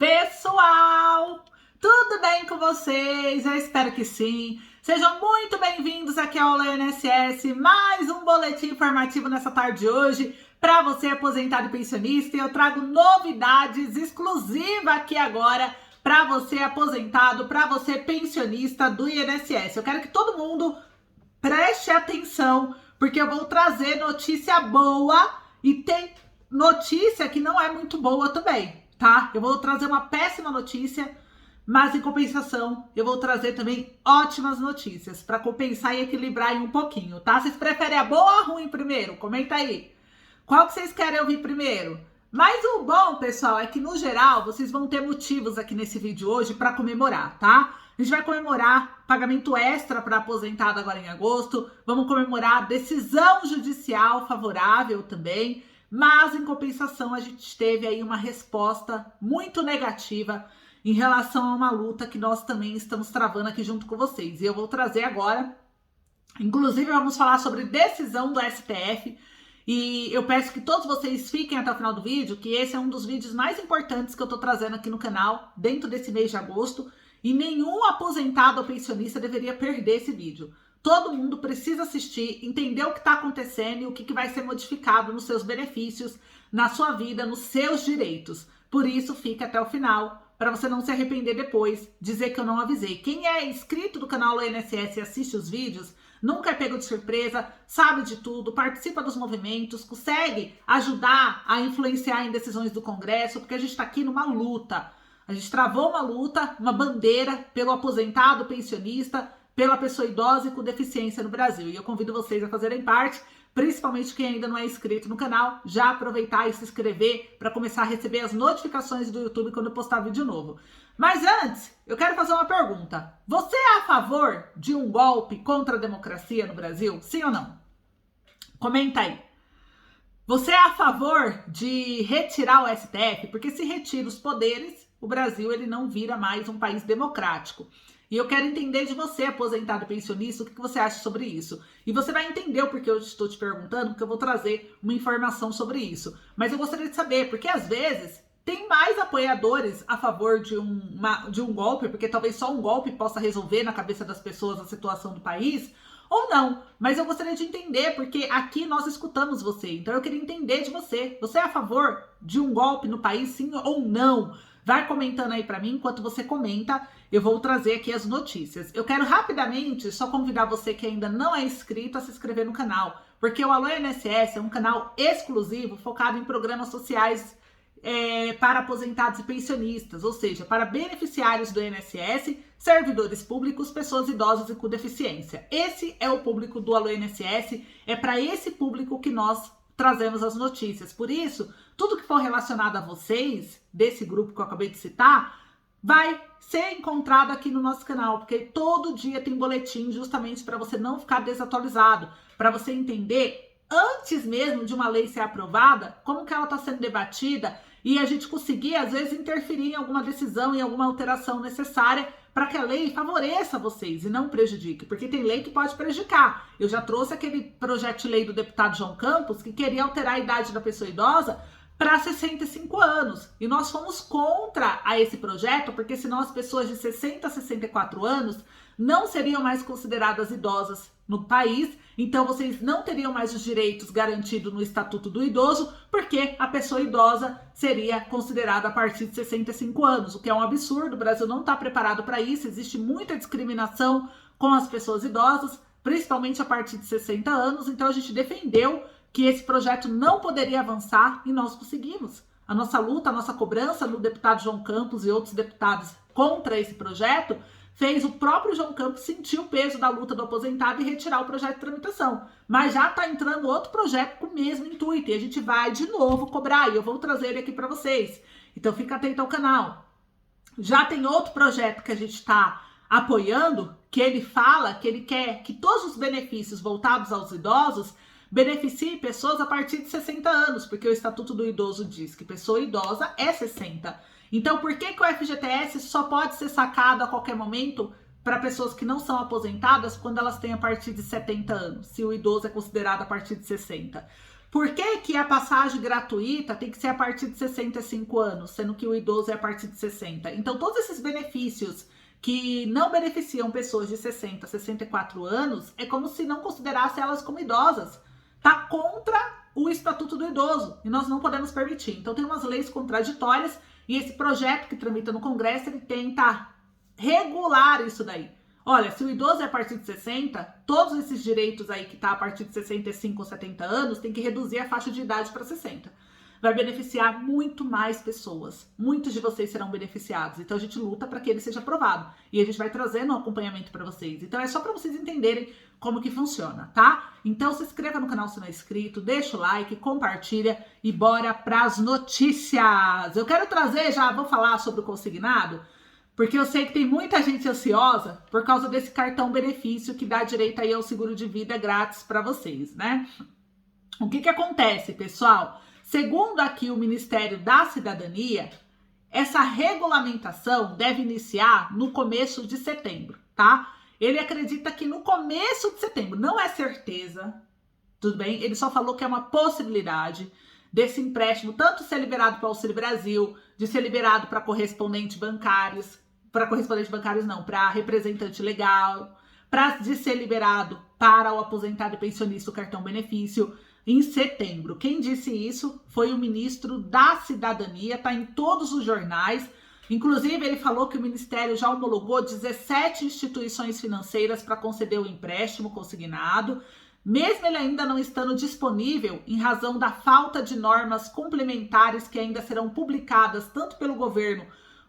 Pessoal, tudo bem com vocês? Eu espero que sim. Sejam muito bem-vindos aqui ao Alô INSS, mais um boletim informativo nessa tarde de hoje para você aposentado e pensionista. E eu trago novidades exclusivas aqui agora para você aposentado, para você pensionista do INSS. Eu quero que todo mundo preste atenção, porque eu vou trazer notícia boa e tem notícia que não é muito boa também, tá? Eu vou trazer uma péssima notícia, mas em compensação eu vou trazer também ótimas notícias para compensar e equilibrar aí um pouquinho, tá? Vocês preferem a boa ou a ruim primeiro? Comenta aí. Qual que vocês querem ouvir primeiro? Mas o bom, pessoal, é que no geral vocês vão ter motivos aqui nesse vídeo hoje para comemorar, tá? A gente vai comemorar pagamento extra para aposentado agora em agosto, vamos comemorar decisão judicial favorável também, mas em compensação a gente teve aí uma resposta muito negativa em relação a uma luta que nós também estamos travando aqui junto com vocês. E eu vou trazer agora, inclusive vamos falar sobre decisão do STF, e eu peço que todos vocês fiquem até o final do vídeo, que esse é um dos vídeos mais importantes que eu tô trazendo aqui no canal, dentro desse mês de agosto, e nenhum aposentado ou pensionista deveria perder esse vídeo. Todo mundo precisa assistir, entender o que está acontecendo e o que vai ser modificado nos seus benefícios, na sua vida, nos seus direitos. Por isso, fica até o final, para você não se arrepender depois, dizer que eu não avisei. Quem é inscrito do canal do INSS e assiste os vídeos, nunca é pego de surpresa, sabe de tudo, participa dos movimentos, consegue ajudar a influenciar em decisões do Congresso, porque a gente está aqui numa luta. A gente travou uma luta, uma bandeira pelo aposentado, pensionista, pela pessoa idosa e com deficiência no Brasil. E eu convido vocês a fazerem parte, principalmente quem ainda não é inscrito no canal, já aproveitar e se inscrever para começar a receber as notificações do YouTube quando eu postar vídeo novo. Mas antes, eu quero fazer uma pergunta. Você é a favor de um golpe contra a democracia no Brasil? Sim ou não? Comenta aí. Você é a favor de retirar o STF? Porque se retira os poderes, o Brasil ele não vira mais um país democrático. E eu quero entender de você, aposentado e pensionista, o que você acha sobre isso. E você vai entender o porquê eu estou te perguntando, porque eu vou trazer uma informação sobre isso. Mas eu gostaria de saber, porque às vezes tem mais apoiadores a favor de um golpe, porque talvez só um golpe possa resolver na cabeça das pessoas a situação do país, ou não. Mas eu gostaria de entender, porque aqui nós escutamos você. Então eu queria entender de você. Você é a favor de um golpe no país, sim ou não? Vai comentando aí para mim, enquanto você comenta, eu vou trazer aqui as notícias. Eu quero rapidamente só convidar você que ainda não é inscrito a se inscrever no canal, porque o Alô INSS é um canal exclusivo focado em programas sociais para aposentados e pensionistas, ou seja, para beneficiários do INSS, servidores públicos, pessoas idosas e com deficiência. Esse é o público do Alô INSS, é para esse público que nós trazemos as notícias. Por isso, tudo que for relacionado a vocês, desse grupo que eu acabei de citar, vai ser encontrado aqui no nosso canal, porque todo dia tem boletim justamente para você não ficar desatualizado, para você entender, antes mesmo de uma lei ser aprovada, como que ela está sendo debatida e a gente conseguir, às vezes, interferir em alguma decisão, em alguma alteração necessária para que a lei favoreça vocês e não prejudique, porque tem lei que pode prejudicar. Eu já trouxe aquele projeto de lei do deputado João Campos que queria alterar a idade da pessoa idosa para 65 anos. E nós fomos contra a esse projeto, porque senão as pessoas de 60 a 64 anos não seriam mais consideradas idosas no país, então vocês não teriam mais os direitos garantidos no Estatuto do Idoso, porque a pessoa idosa seria considerada a partir de 65 anos, o que é um absurdo. O Brasil não está preparado para isso, existe muita discriminação com as pessoas idosas, principalmente a partir de 60 anos, então a gente defendeu que esse projeto não poderia avançar e nós conseguimos. A nossa luta, a nossa cobrança no deputado João Campos e outros deputados contra esse projeto fez o próprio João Campos sentir o peso da luta do aposentado e retirar o projeto de tramitação. Mas já está entrando outro projeto com o mesmo intuito e a gente vai de novo cobrar e eu vou trazer ele aqui para vocês. Então fica atento ao canal. Já tem outro projeto que a gente está apoiando, que ele fala que ele quer que todos os benefícios voltados aos idosos beneficiem pessoas a partir de 60 anos, porque o Estatuto do Idoso diz que pessoa idosa é 60. Então, por que o FGTS só pode ser sacado a qualquer momento para pessoas que não são aposentadas quando elas têm a partir de 70 anos, se o idoso é considerado a partir de 60? Por que que a passagem gratuita tem que ser a partir de 65 anos, sendo que o idoso é a partir de 60? Então, todos esses benefícios que não beneficiam pessoas de 60 a 64 anos, é como se não considerasse elas como idosas. Tá contra o Estatuto do Idoso e nós não podemos permitir. Então, tem umas leis contraditórias e esse projeto que tramita no Congresso, ele tenta regular isso daí. Olha, se o idoso é a partir de 60, todos esses direitos aí que tá a partir de 65 ou 70 anos, tem que reduzir a faixa de idade para 60. Vai beneficiar muito mais pessoas. Muitos de vocês serão beneficiados. Então a gente luta para que ele seja aprovado. E a gente vai trazendo um acompanhamento para vocês. Então é só para vocês entenderem como que funciona, tá? Então se inscreva no canal se não é inscrito, deixa o like, compartilha e bora pras notícias. Eu quero trazer, já vou falar sobre o consignado, porque eu sei que tem muita gente ansiosa por causa desse cartão benefício que dá direito aí ao seguro de vida grátis para vocês, né? O que que acontece, pessoal? Segundo aqui o Ministério da Cidadania, essa regulamentação deve iniciar no começo de setembro, tá? Ele acredita que no começo de setembro, não é certeza, tudo bem? Ele só falou que é uma possibilidade desse empréstimo tanto ser liberado para o Auxílio Brasil, de ser liberado para correspondentes bancários não, para representante legal, de ser liberado para o aposentado e pensionista o cartão benefício em setembro. Quem disse isso foi o ministro da Cidadania, tá em todos os jornais. Inclusive, ele falou que o Ministério já homologou 17 instituições financeiras para conceder o empréstimo consignado, mesmo ele ainda não estando disponível em razão da falta de normas complementares que ainda serão publicadas tanto pelo governo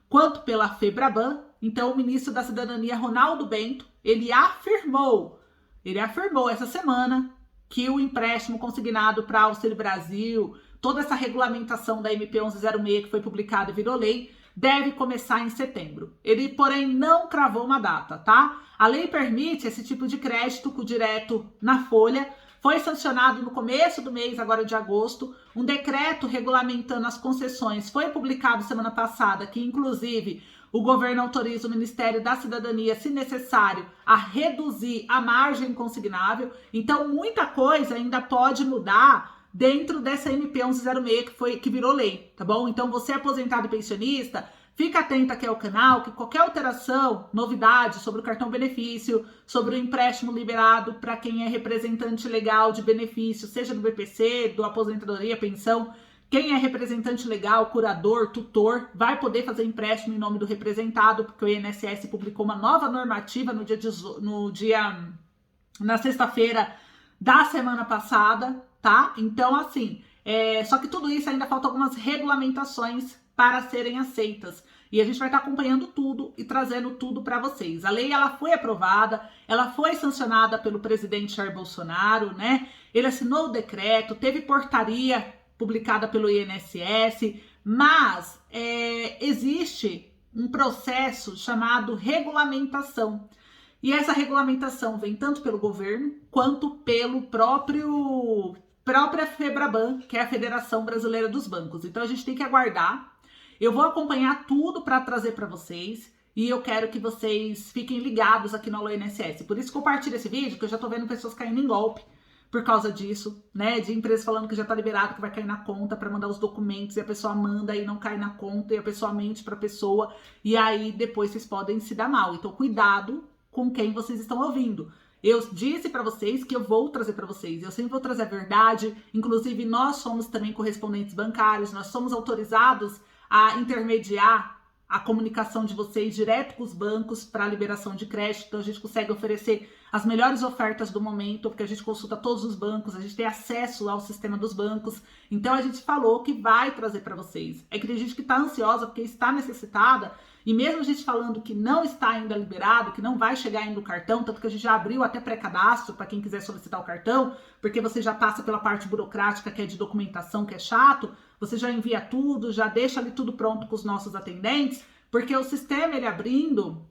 quanto pela FEBRABAN. Então, o ministro da Cidadania, Ronaldo Bento, ele afirmou essa semana que o empréstimo consignado para Auxílio Brasil, toda essa regulamentação da MP 1106 que foi publicada e virou lei, deve começar em setembro. Ele, porém, não cravou uma data, tá? A lei permite esse tipo de crédito com direto na folha. Foi sancionado no começo do mês, agora de agosto, um decreto regulamentando as concessões. Foi publicado semana passada, que inclusive o governo autoriza o Ministério da Cidadania, se necessário, a reduzir a margem consignável. Então, muita coisa ainda pode mudar dentro dessa MP 1106 que virou lei, tá bom? Então, você aposentado e pensionista, fica atento aqui ao canal, que qualquer alteração, novidade sobre o cartão benefício, sobre o empréstimo liberado para quem é representante legal de benefício, seja do BPC, do aposentadoria, pensão, quem é representante legal, curador, tutor, vai poder fazer empréstimo em nome do representado, porque o INSS publicou uma nova normativa na sexta-feira da semana passada, tá? Então, assim, só que tudo isso ainda falta algumas regulamentações para serem aceitas. E a gente vai estar acompanhando tudo e trazendo tudo para vocês. A lei, ela foi aprovada, ela foi sancionada pelo presidente Jair Bolsonaro, né? Ele assinou o decreto, teve portaria publicada pelo INSS, mas existe um processo chamado regulamentação. E essa regulamentação vem tanto pelo governo quanto pelo própria FEBRABAN, que é a Federação Brasileira dos Bancos. Então a gente tem que aguardar. Eu vou acompanhar tudo para trazer para vocês e eu quero que vocês fiquem ligados aqui no Alô INSS. Por isso compartilha esse vídeo, que eu já tô vendo pessoas caindo em golpe por causa disso, né? De empresas falando que já tá liberado, que vai cair na conta para mandar os documentos e a pessoa manda e não cai na conta e a pessoa mente para a pessoa e aí depois vocês podem se dar mal. Então cuidado com quem vocês estão ouvindo. Eu disse para vocês que eu vou trazer para vocês, eu sempre vou trazer a verdade. Inclusive nós somos também correspondentes bancários, nós somos autorizados a intermediar a comunicação de vocês direto com os bancos para liberação de crédito. Então a gente consegue oferecer as melhores ofertas do momento, porque a gente consulta todos os bancos, a gente tem acesso ao sistema dos bancos. Então a gente falou que vai trazer para vocês. É que tem gente que está ansiosa porque está necessitada, e mesmo a gente falando que não está ainda liberado, que não vai chegar ainda o cartão, tanto que a gente já abriu até pré-cadastro para quem quiser solicitar o cartão, porque você já passa pela parte burocrática, que é de documentação, que é chato, você já envia tudo, já deixa ali tudo pronto com os nossos atendentes, porque o sistema, ele abrindo,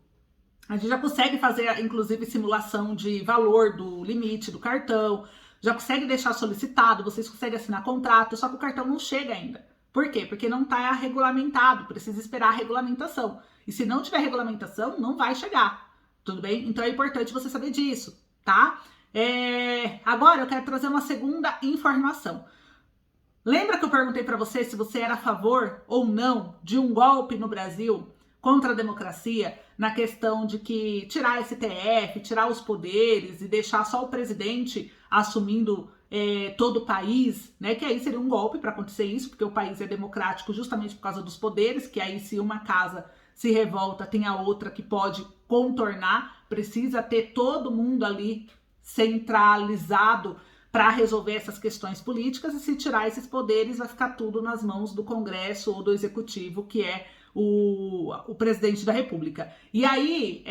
a gente já consegue fazer, inclusive, simulação de valor do limite do cartão, já consegue deixar solicitado, vocês conseguem assinar contrato, só que o cartão não chega ainda. Por quê? Porque não está regulamentado, precisa esperar a regulamentação. E se não tiver regulamentação, não vai chegar, tudo bem? Então é importante você saber disso, tá? Agora eu quero trazer uma segunda informação. Lembra que eu perguntei para você se você era a favor ou não de um golpe no Brasil contra a democracia, na questão de que tirar a STF, tirar os poderes e deixar só o presidente assumindo todo o país, né? Que aí seria um golpe para acontecer isso, porque o país é democrático justamente por causa dos poderes, que aí se uma casa se revolta, tem a outra que pode contornar, precisa ter todo mundo ali centralizado para resolver essas questões políticas, e se tirar esses poderes vai ficar tudo nas mãos do Congresso ou do Executivo, que é o presidente da República. E aí,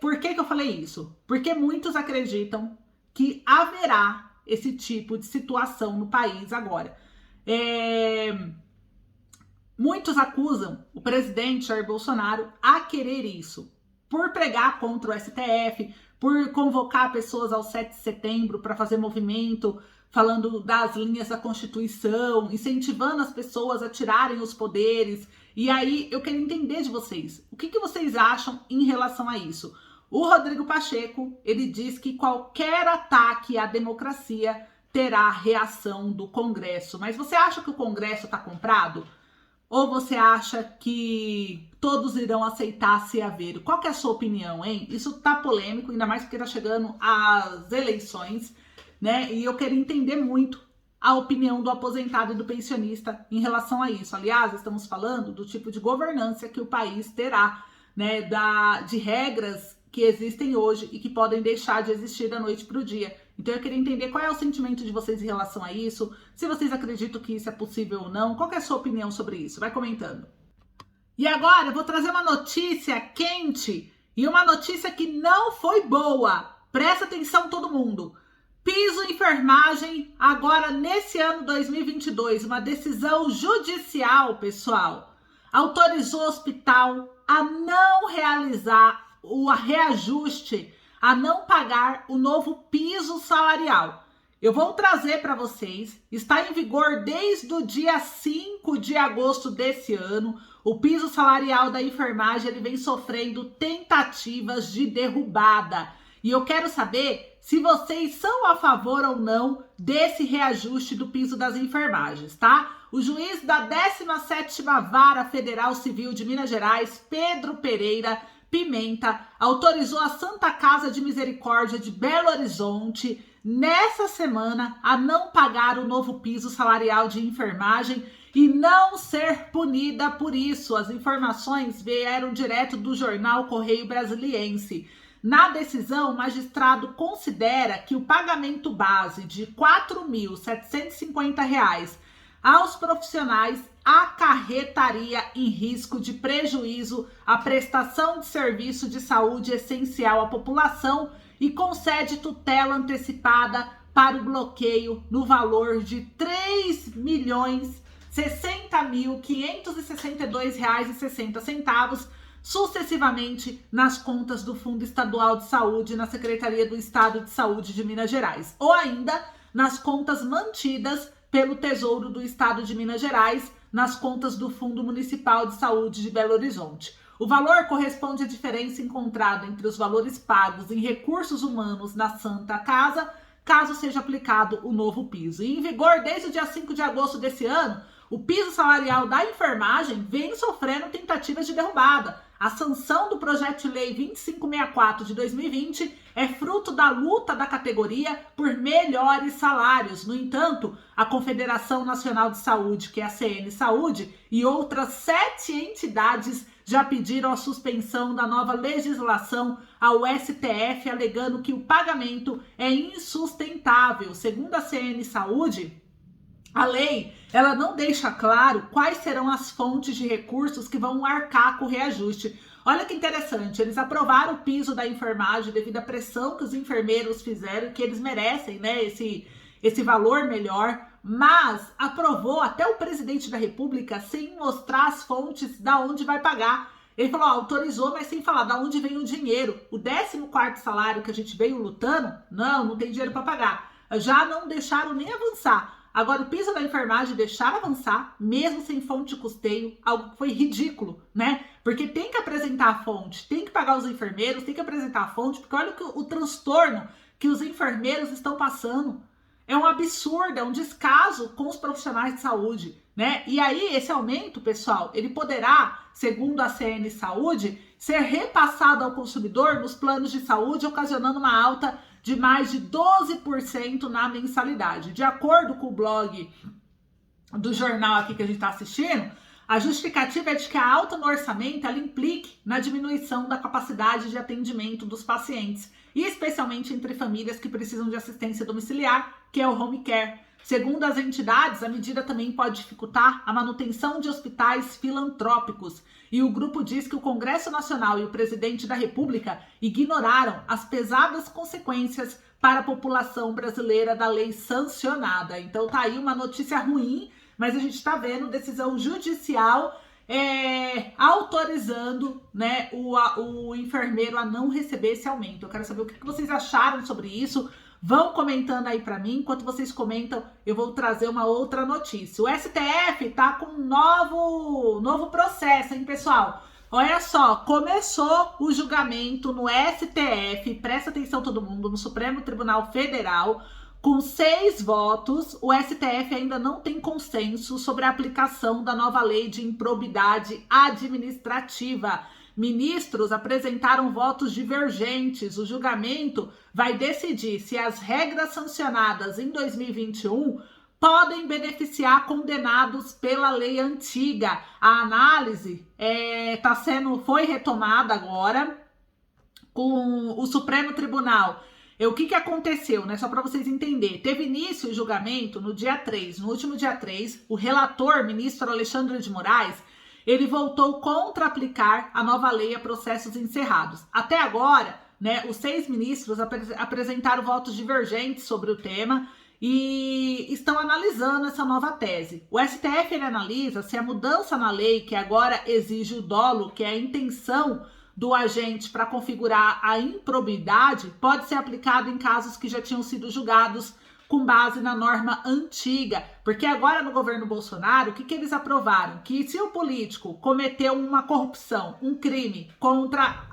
por que eu falei isso? Porque muitos acreditam que haverá esse tipo de situação no país agora. Muitos acusam o presidente Jair Bolsonaro a querer isso, por pregar contra o STF, por convocar pessoas ao 7 de setembro para fazer movimento, falando das linhas da Constituição, incentivando as pessoas a tirarem os poderes. E aí eu quero entender de vocês, o que vocês acham em relação a isso? O Rodrigo Pacheco, ele diz que qualquer ataque à democracia terá reação do Congresso. Mas você acha que o Congresso está comprado? Ou você acha que todos irão aceitar se haver? Qual que é a sua opinião, hein? Isso tá polêmico, ainda mais porque tá chegando as eleições, né? E eu queria entender muito a opinião do aposentado e do pensionista em relação a isso. Aliás, estamos falando do tipo de governança que o país terá, né? De regras que existem hoje e que podem deixar de existir da noite para o dia. Então eu queria entender qual é o sentimento de vocês em relação a isso, se vocês acreditam que isso é possível ou não, qual é a sua opinião sobre isso? Vai comentando. E agora eu vou trazer uma notícia quente e uma notícia que não foi boa. Presta atenção todo mundo. Piso enfermagem agora nesse ano 2022, uma decisão judicial, pessoal, autorizou o hospital a não realizar o reajuste, a não pagar o novo piso salarial. Eu vou trazer para vocês, está em vigor desde o dia 5 de agosto desse ano. O piso salarial da enfermagem ele vem sofrendo tentativas de derrubada. E eu quero saber se vocês são a favor ou não desse reajuste do piso das enfermagens, tá? O juiz da 17ª Vara Federal Civil de Minas Gerais, Pedro Pereira Pimenta, autorizou a Santa Casa de Misericórdia de Belo Horizonte, nessa semana, a não pagar o novo piso salarial de enfermagem e não ser punida por isso. As informações vieram direto do jornal Correio Brasiliense. Na decisão, o magistrado considera que o pagamento base de R$ 4.750 aos profissionais acarretaria em risco de prejuízo à prestação de serviço de saúde essencial à população e concede tutela antecipada para o bloqueio no valor de R$ 3.060.562,60, sucessivamente nas contas do Fundo Estadual de Saúde na Secretaria do Estado de Saúde de Minas Gerais, ou ainda nas contas mantidas pelo Tesouro do Estado de Minas Gerais, nas contas do Fundo Municipal de Saúde de Belo Horizonte. O valor corresponde à diferença encontrada entre os valores pagos em recursos humanos na Santa Casa, caso seja aplicado o novo piso. E em vigor desde o dia 5 de agosto desse ano, o piso salarial da enfermagem vem sofrendo tentativas de derrubada. A sanção do projeto de lei 2564 de 2020 é fruto da luta da categoria por melhores salários. No entanto, a Confederação Nacional de Saúde, que é a CN Saúde, e outras 7 entidades já pediram a suspensão da nova legislação ao STF, alegando que o pagamento é insustentável. Segundo a CN Saúde, a lei, ela não deixa claro quais serão as fontes de recursos que vão arcar com o reajuste. Olha que interessante, eles aprovaram o piso da enfermagem devido à pressão que os enfermeiros fizeram, que eles merecem, né, esse valor melhor, mas aprovou até o presidente da República sem mostrar as fontes da onde vai pagar. Ele falou, autorizou, mas sem falar da onde vem o dinheiro. O 14º salário que a gente veio lutando, não tem dinheiro para pagar. Já não deixaram nem avançar. Agora, o piso da enfermagem deixaram avançar, mesmo sem fonte de custeio, algo que foi ridículo, né? Porque tem que apresentar a fonte, tem que pagar os enfermeiros, tem que apresentar a fonte, porque olha o transtorno que os enfermeiros estão passando. É um absurdo, é um descaso com os profissionais de saúde, né? E aí, esse aumento, pessoal, ele poderá, segundo a CN Saúde, ser repassado ao consumidor nos planos de saúde, ocasionando uma alta de mais de 12% na mensalidade. De acordo com o blog do jornal aqui que a gente está assistindo, a justificativa é de que a alta no orçamento ela implique na diminuição da capacidade de atendimento dos pacientes, e especialmente entre famílias que precisam de assistência domiciliar, que é o home care. Segundo as entidades, a medida também pode dificultar a manutenção de hospitais filantrópicos. E o grupo diz que o Congresso Nacional e o presidente da República ignoraram as pesadas consequências para a população brasileira da lei sancionada. Então tá aí uma notícia ruim, mas a gente está vendo decisão judicial autorizando, né, o enfermeiro a não receber esse aumento. Eu quero saber o que vocês acharam sobre isso. Vão comentando aí para mim. Enquanto vocês comentam, eu vou trazer uma outra notícia. O STF tá com um novo processo, hein, pessoal? Olha só, começou o julgamento no STF, presta atenção todo mundo, no Supremo Tribunal Federal. Com 6 votos, o STF ainda não tem consenso sobre a aplicação da nova lei de improbidade administrativa. Ministros apresentaram votos divergentes. O julgamento vai decidir se as regras sancionadas em 2021 podem beneficiar condenados pela lei antiga. A análise foi retomada agora com o Supremo Tribunal. O que aconteceu, né? Só para vocês entenderem. Teve início o julgamento no dia 3. No último dia 3, o relator, ministro Alexandre de Moraes, ele voltou contra aplicar a nova lei a processos encerrados. Até agora, né, os 6 ministros apresentaram votos divergentes sobre o tema e estão analisando essa nova tese. O STF ele analisa se a mudança na lei, que agora exige o dolo, que é a intenção do agente para configurar a improbidade, pode ser aplicado em casos que já tinham sido julgados com base na norma antiga. Porque agora no governo Bolsonaro, o que eles aprovaram? Que se o político cometeu uma corrupção, um crime contra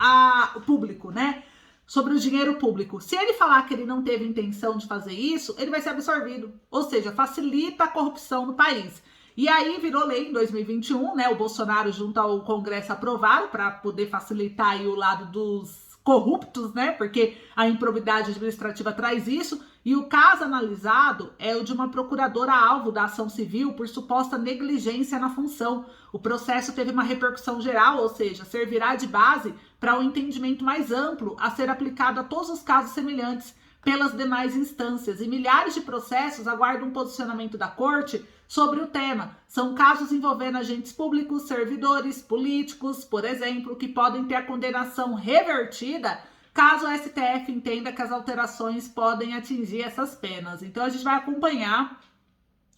o público, né? Sobre o dinheiro público, se ele falar que ele não teve intenção de fazer isso, ele vai ser absolvido. Ou seja, facilita a corrupção no país. E aí virou lei em 2021, né? O Bolsonaro junto ao Congresso aprovaram para poder facilitar aí o lado dos corruptos, né? Porque a improbidade administrativa traz isso. E o caso analisado é o de uma procuradora-alvo da ação civil por suposta negligência na função. O processo teve uma repercussão geral, ou seja, servirá de base para um entendimento mais amplo a ser aplicado a todos os casos semelhantes pelas demais instâncias. E milhares de processos aguardam um posicionamento da Corte sobre o tema. São casos envolvendo agentes públicos, servidores, políticos, por exemplo, que podem ter a condenação revertida caso o STF entenda que as alterações podem atingir essas penas. Então a gente vai acompanhar.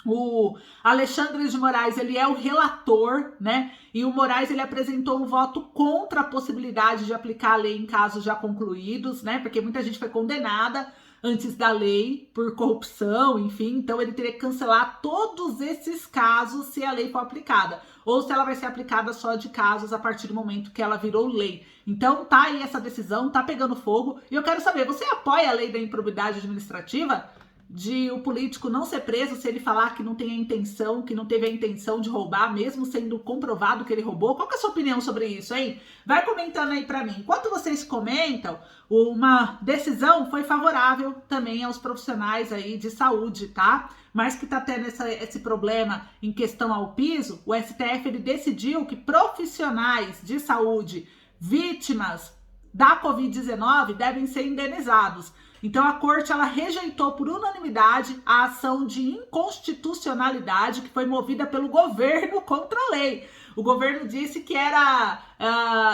O Alexandre de Moraes, ele é o relator, né? E o Moraes, ele apresentou um voto contra a possibilidade de aplicar a lei em casos já concluídos, né? Porque muita gente foi condenada antes da lei por corrupção, enfim. Então ele teria que cancelar todos esses casos se a lei for aplicada. Ou se ela vai ser aplicada só de casos a partir do momento que ela virou lei. Então tá aí essa decisão, tá pegando fogo. E eu quero saber, você apoia a lei da improbidade administrativa? De o político não ser preso se ele falar que não tem a intenção, que não teve a intenção de roubar, mesmo sendo comprovado que ele roubou? Qual que é a sua opinião sobre isso, hein? Vai comentando aí pra mim. Enquanto vocês comentam, uma decisão foi favorável também aos profissionais aí de saúde, tá? Mas que tá tendo esse problema em questão ao piso, o STF ele decidiu que profissionais de saúde vítimas da Covid-19 devem ser indenizados. Então a corte ela rejeitou por unanimidade a ação de inconstitucionalidade que foi movida pelo governo contra a lei. O governo disse que era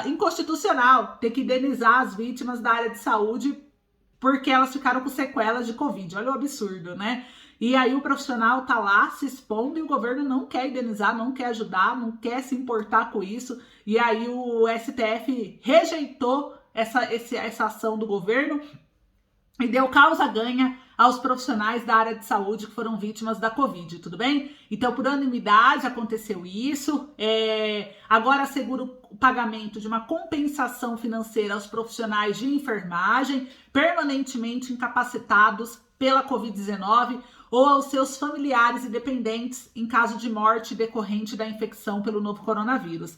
inconstitucional ter que indenizar as vítimas da área de saúde porque elas ficaram com sequelas de Covid. Olha o absurdo, né? E aí o profissional tá lá se expondo e o governo não quer indenizar, não quer ajudar, não quer se importar com isso. E aí o STF rejeitou essa ação do governo e deu causa ganha aos profissionais da área de saúde que foram vítimas da Covid, tudo bem? Então, por unanimidade aconteceu isso. Agora assegura o pagamento de uma compensação financeira aos profissionais de enfermagem permanentemente incapacitados pela Covid-19 ou aos seus familiares e dependentes em caso de morte decorrente da infecção pelo novo coronavírus.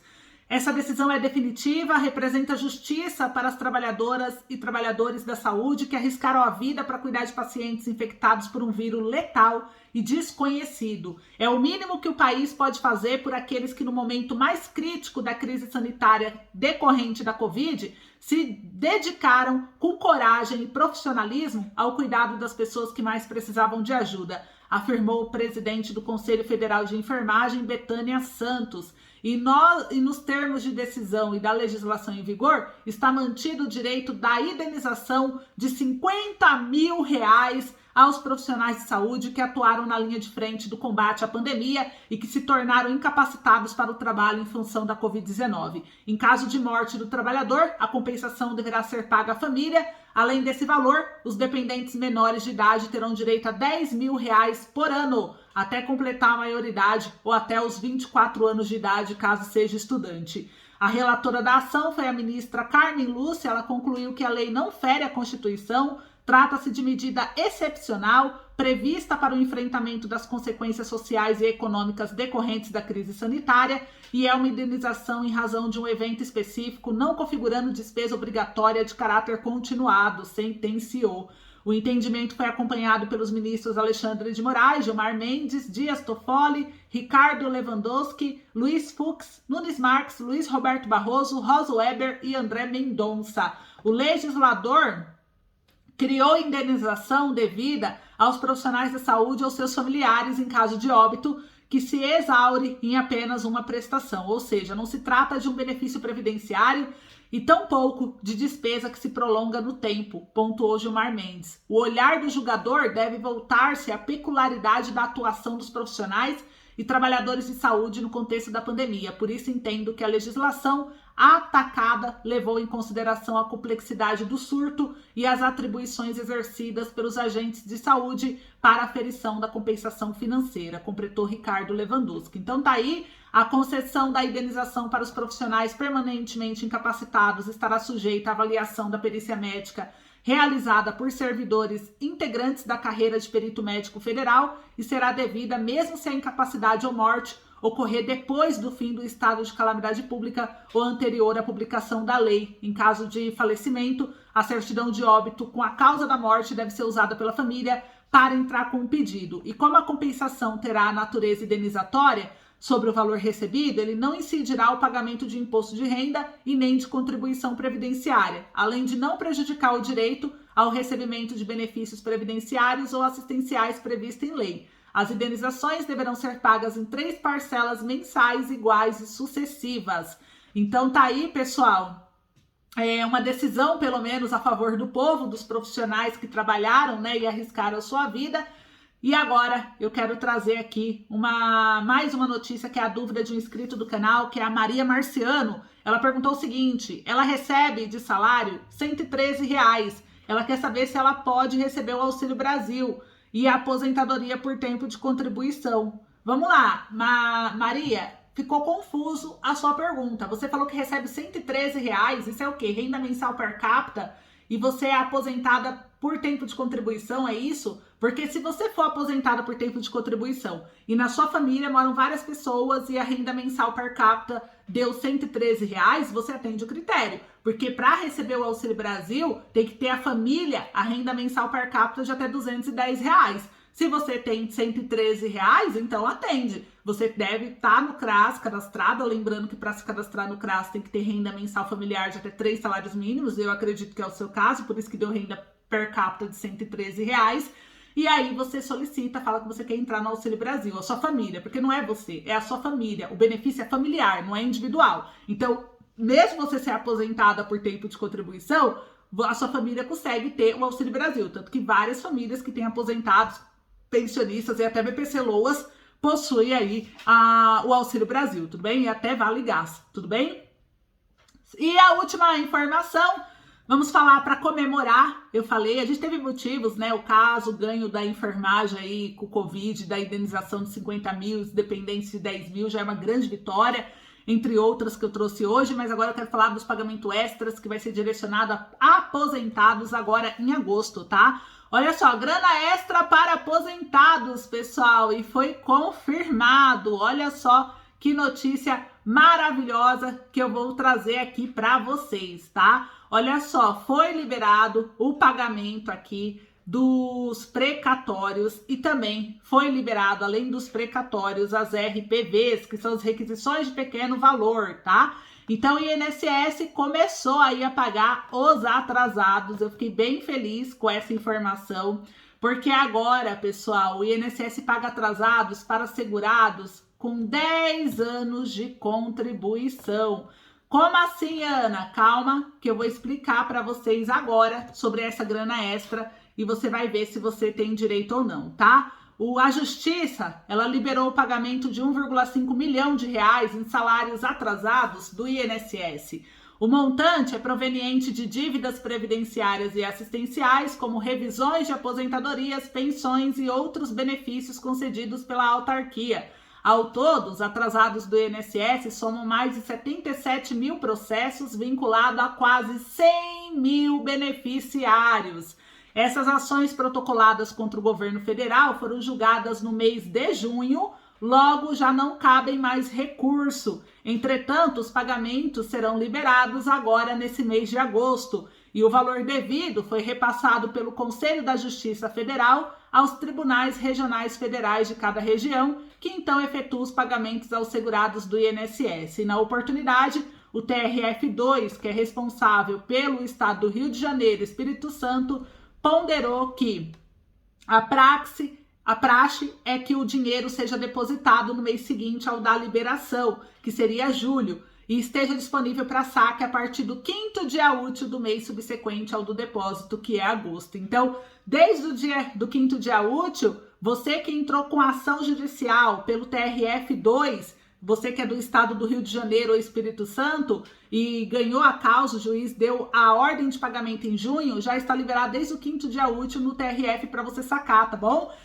Essa decisão é definitiva, representa justiça para as trabalhadoras e trabalhadores da saúde que arriscaram a vida para cuidar de pacientes infectados por um vírus letal e desconhecido. É o mínimo que o país pode fazer por aqueles que no momento mais crítico da crise sanitária decorrente da Covid se dedicaram com coragem e profissionalismo ao cuidado das pessoas que mais precisavam de ajuda, afirmou o presidente do Conselho Federal de Enfermagem, Betânia Santos. E nos termos de decisão e da legislação em vigor, está mantido o direito da indenização de R$50 mil aos profissionais de saúde que atuaram na linha de frente do combate à pandemia e que se tornaram incapacitados para o trabalho em função da Covid-19. Em caso de morte do trabalhador, a compensação deverá ser paga à família. Além desse valor, os dependentes menores de idade terão direito a R$10 mil por ano, até completar a maioridade ou até os 24 anos de idade, caso seja estudante. A relatora da ação foi a ministra Carmen Lúcia. Ela concluiu que a lei não fere a Constituição, trata-se de medida excepcional, prevista para o enfrentamento das consequências sociais e econômicas decorrentes da crise sanitária e é uma indenização em razão de um evento específico, não configurando despesa obrigatória de caráter continuado, sentenciou. O entendimento foi acompanhado pelos ministros Alexandre de Moraes, Gilmar Mendes, Dias Toffoli, Ricardo Lewandowski, Luiz Fux, Nunes Marques, Luiz Roberto Barroso, Rosa Weber e André Mendonça. O legislador criou indenização devida aos profissionais da saúde ou seus familiares em caso de óbito que se exaure em apenas uma prestação, ou seja, não se trata de um benefício previdenciário e tampouco de despesa que se prolonga no tempo, pontuou Gilmar Mendes. O olhar do julgador deve voltar-se à peculiaridade da atuação dos profissionais e trabalhadores de saúde no contexto da pandemia. Por isso, entendo que a legislação atacada levou em consideração a complexidade do surto e as atribuições exercidas pelos agentes de saúde para a aferição da compensação financeira, completou Ricardo Lewandowski. Então tá aí, a concessão da indenização para os profissionais permanentemente incapacitados estará sujeita à avaliação da perícia médica realizada por servidores integrantes da carreira de perito médico federal e será devida mesmo se a incapacidade ou morte ocorrer depois do fim do estado de calamidade pública ou anterior à publicação da lei. Em caso de falecimento, a certidão de óbito com a causa da morte deve ser usada pela família para entrar com o pedido. E como a compensação terá a natureza indenizatória sobre o valor recebido, ele não incidirá o pagamento de imposto de renda e nem de contribuição previdenciária, além de não prejudicar o direito ao recebimento de benefícios previdenciários ou assistenciais previsto em lei. As indenizações deverão ser pagas em 3 parcelas mensais iguais e sucessivas. Então tá aí, pessoal, uma decisão pelo menos a favor do povo, dos profissionais que trabalharam, né, e arriscaram a sua vida. E agora eu quero trazer aqui mais uma notícia, que é a dúvida de um inscrito do canal, que é a Maria Marciano. Ela perguntou o seguinte: ela recebe de salário R$113. Ela quer saber se ela pode receber o Auxílio Brasil e a aposentadoria por tempo de contribuição. Vamos lá, Maria, ficou confuso a sua pergunta. Você falou que recebe R$113, isso é o quê? Renda mensal per capita? E você é aposentada por tempo de contribuição, é isso? Porque se você for aposentada por tempo de contribuição e na sua família moram várias pessoas e a renda mensal per capita deu R$113, você atende o critério. Porque para receber o Auxílio Brasil, tem que ter a família, a renda mensal per capita de até R$210. Se você tem R$113, então atende. Você deve estar no CRAS cadastrada, lembrando que para se cadastrar no CRAS tem que ter renda mensal familiar de até 3 salários mínimos, eu acredito que é o seu caso, por isso que deu renda per capita de R$113. E aí você solicita, fala que você quer entrar no Auxílio Brasil, a sua família, porque não é você, é a sua família. O benefício é familiar, não é individual. Então, mesmo você ser aposentada por tempo de contribuição, a sua família consegue ter o Auxílio Brasil. Tanto que várias famílias que têm aposentados, pensionistas e até BPC Loas possuem aí o Auxílio Brasil, tudo bem? E até Vale Gás, tudo bem? E a última informação, vamos falar para comemorar, eu falei, a gente teve motivos, né? O caso, o ganho da enfermagem aí com o Covid, da indenização de 50 mil, os dependentes de 10 mil, já é uma grande vitória, entre outras que eu trouxe hoje, mas agora eu quero falar dos pagamentos extras, que vai ser direcionado a aposentados agora em agosto, tá? Olha só, grana extra para aposentados, pessoal, e foi confirmado. Olha só que notícia maravilhosa que eu vou trazer aqui para vocês, tá? Olha só, foi liberado o pagamento aqui dos precatórios e também foi liberado, além dos precatórios, as RPVs, que são as requisições de pequeno valor, tá? Então, o INSS começou aí a pagar os atrasados. Eu fiquei bem feliz com essa informação, porque agora, pessoal, o INSS paga atrasados para segurados com 10 anos de contribuição. Como assim, Ana? Calma, que eu vou explicar para vocês agora sobre essa grana extra e você vai ver se você tem direito ou não, tá? A Justiça, ela liberou o pagamento de 1,5 milhão de reais em salários atrasados do INSS. O montante é proveniente de dívidas previdenciárias e assistenciais, como revisões de aposentadorias, pensões e outros benefícios concedidos pela autarquia. Ao todo, os atrasados do INSS somam mais de 77 mil processos vinculados a quase 100 mil beneficiários. Essas ações protocoladas contra o governo federal foram julgadas no mês de junho, logo já não cabem mais recurso. Entretanto, os pagamentos serão liberados agora nesse mês de agosto e o valor devido foi repassado pelo Conselho da Justiça Federal aos tribunais regionais federais de cada região, que então efetuam os pagamentos aos segurados do INSS. E na oportunidade, o TRF2, que é responsável pelo estado do Rio de Janeiro e Espírito Santo, ponderou que a praxe é que o dinheiro seja depositado no mês seguinte ao da liberação, que seria julho, e esteja disponível para saque a partir do 5º dia útil do mês subsequente ao do depósito, que é agosto. Então, desde o dia do 5º dia útil, você que entrou com ação judicial pelo TRF2, você que é do estado do Rio de Janeiro ou Espírito Santo e ganhou a causa, o juiz deu a ordem de pagamento em junho, já está liberado desde o 5º dia útil no TRF para você sacar, tá bom?